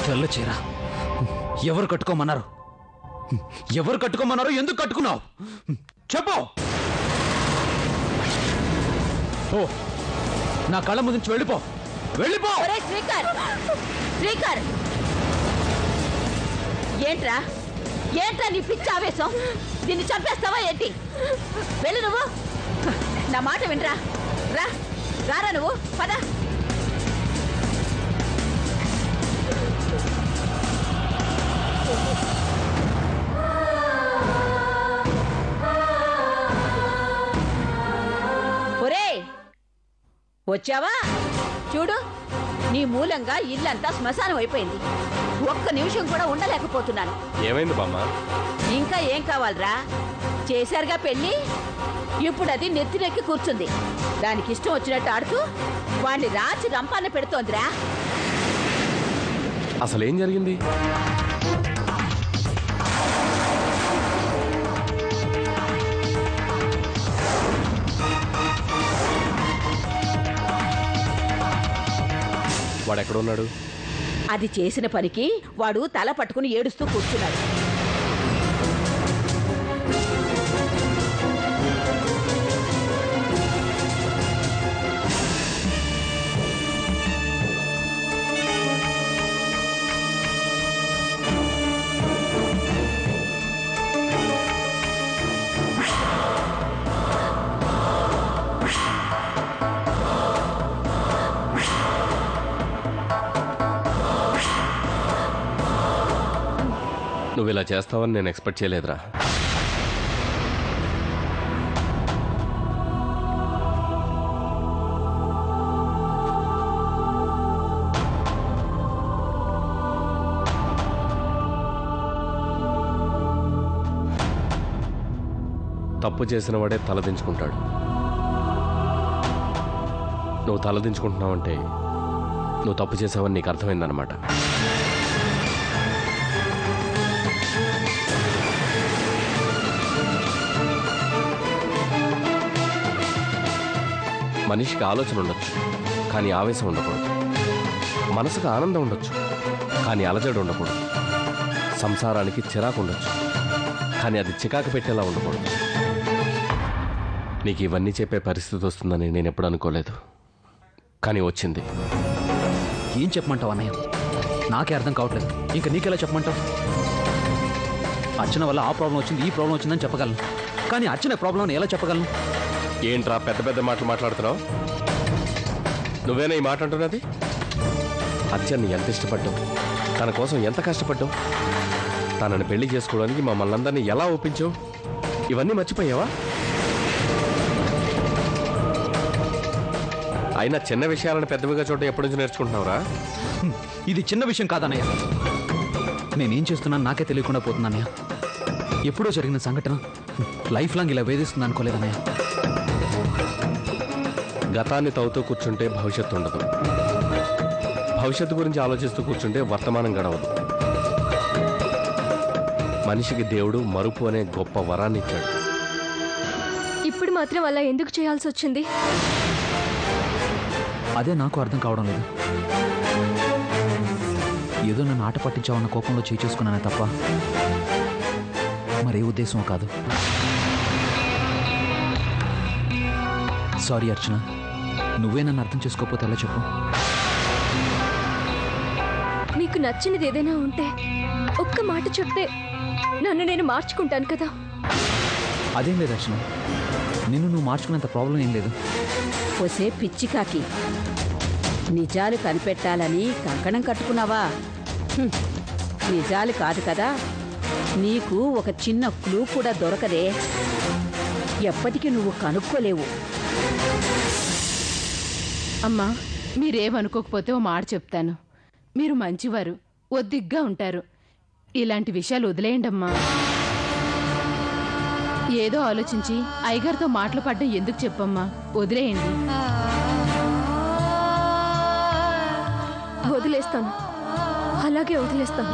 తెల్ల చీర ఎవరు కట్టుకోమన్నారు? ఎవరు కట్టుకోమన్నారు? ఎందుకు కట్టుకున్నావు? చెప్పు. ఓ, నా కళ్ళ ముందు నుంచి వెళ్ళిపో, వెళ్ళిపో. శ్రీకర్, ఏంట్రా ఏంట్రా నీ పిచ్చి ఆవేశం? దీన్ని చంపేస్తావా ఏంటి? వెళ్ళు నువ్వు. నా మాట వినరా. రారా నువ్వు, పద. వచ్చావా? చూడు, నీ మూలంగా ఇల్లంతా శ్మశానం అయిపోయింది. ఒక్క నిమిషం కూడా ఉండలేకపోతున్నాను. ఏమైంది బామ్మ? ఇంకా ఏం కావాలరా? చేశారుగా పెళ్లి, ఇప్పుడు అది నెత్తినెక్కి కూర్చుంది. దానికి ఇష్టం వచ్చినట్టు ఆడుతూ వాడిని రాచి రంపాన్ని పెడుతోందిరా. అసలేం జరిగింది? వాడెక్కడున్నాడు? అది చేసిన పనికి వాడు తల పట్టుకుని ఏడుస్తూ కూర్చున్నాడు. నువ్వు ఇలా చేస్తావని నేను ఎక్స్పెక్ట్ చేయలేదురా. తప్పు చేసిన వాడే తలదించుకుంటాడు. నువ్వు తలదించుకుంటున్నావంటే నువ్వు తప్పు చేసావని నీకు అర్థమైందనమాట. మనిషికి ఆలోచన ఉండొచ్చు, కానీ ఆవేశం ఉండకూడదు. మనసుకు ఆనందం ఉండొచ్చు, కానీ అలజడి ఉండకూడదు. సంసారానికి చిరాకు ఉండొచ్చు, కానీ అది చికాకు పెట్టేలా ఉండకూడదు. నీకు ఇవన్నీ చెప్పే పరిస్థితి వస్తుందని నేను ఎప్పుడు అనుకోలేదు, కానీ వచ్చింది. ఏం చెప్పమంటావు అన్నయ్య? నాకే అర్థం కావట్లేదు. ఇంకా నీకెలా చెప్పమంటావు? అర్చన వల్ల ఆ ప్రాబ్లం వచ్చింది, ఈ ప్రాబ్లం వచ్చిందని చెప్పగలను, కానీ అర్చన ప్రాబ్లం ఎలా చెప్పగలను? ఏంట్రా పెద్ద పెద్ద మాటలు మాట్లాడుతున్నావు? నువ్వేనా ఈ మాట అంటున్నది? అర్చన్ని ఎంత ఇష్టపడ్డావు, తన కోసం ఎంత కష్టపడ్డావు, తనని పెళ్లి చేసుకోవడానికి మమ్మల్ని అందరినీ ఎలా ఒప్పించావు? ఇవన్నీ మర్చిపోయావా? అయినా చిన్న విషయాలను పెద్దవిగా చూడడం ఎప్పటి నుంచి నేర్చుకుంటున్నావురా? ఇది చిన్న విషయం కాదన్నయ్య. నేనేం చేస్తున్నాను నాకే తెలియకుండా పోతుందన్నయ్య. ఎప్పుడో జరిగిన సంఘటన లైఫ్ లాంగ్ ఇలా వేధిస్తుంది అనుకోలేదన్నయ్య. గతాన్ని తవ్వుతూ కూర్చుంటే భవిష్యత్తు ఉండదు, భవిష్యత్తు గురించి ఆలోచిస్తూ కూర్చుంటే వర్తమానం గడవదు. మనిషికి దేవుడు మరుపు అనే గొప్ప వరాన్ని ఇచ్చాడు. ఇప్పుడు మాత్రం అలా ఎందుకు చేయాల్సి వచ్చింది? అదే నాకు అర్థం కావడం లేదు. ఏదో నన్ను ఆట పట్టించావన్న కోపంలో చేసుకున్నానే తప్ప మరే ఉద్దేశం కాదు. సారీ అర్చన, నువ్వే నన్ను అర్థం చేసుకోకపోతే ఎలా చెప్పు? మీకు నచ్చినది ఏదైనా ఉంటే ఒక్క మాట చెప్తే నన్ను నేను మార్చుకుంటాను కదా. అదేం లేదు అర్చన, నువ్వు మార్చుకునేంత ప్రాబ్లం ఏం లేదు. ఒసే పిచ్చికాకి, నిజాలు కనిపెట్టాలని కంకణం కట్టుకున్నావా? నిజాలు కాదు కదా. నీకు ఒక చిన్న క్లూ కూడా దొరకదే. ఎప్పటికీ నువ్వు కనుక్కోలేవు. అమ్మా, మీరేమనుకోకపోతే ఓ మాట చెప్తాను. మీరు మంచివారు, ఒద్దిగ్గా ఉంటారు. ఇలాంటి విషయాలు వదిలేయండమ్మా. ఏదో ఆలోచించి అయ్యగారితో మాటలు పడ్డం ఎందుకు చెప్పమ్మా, వదిలేయండి. వదిలేస్తాను, అలాగే వదిలేస్తాను.